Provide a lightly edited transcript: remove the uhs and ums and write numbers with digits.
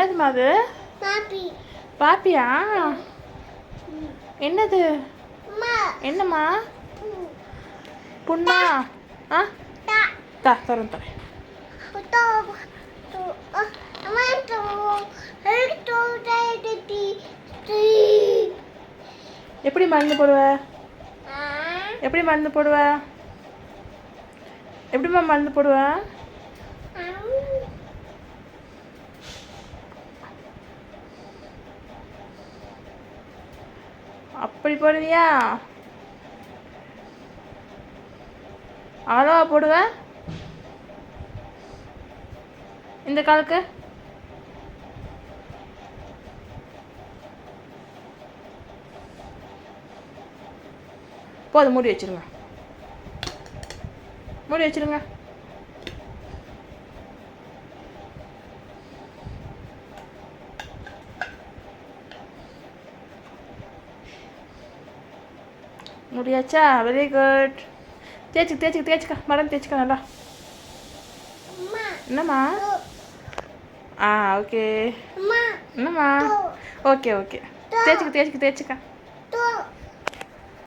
என்னதுமா அது? பாப்பியா? என்னது? என்னம்மா புண்ணா? ஆ தரேன் தரேன். எப்படி மருந்து போடுவ? எப்படி மருந்து போடுவ? எப்படிம்மா மருந்து போடுவ? அப்படி போடுவியா? அவ்வளோவா போடுவ? இந்த காலுக்கு போதும், மூடி வச்சிருங்க. மூடி வச்சிருங்க. முடியாச்சா? Very good. தேய்ச்சிக்க மரம் தேய்ச்சிக்க நல்லா. என்னம்மா? ஆ ஓகே. என்னம்மா? ஓகே தேய்ச்சிக்க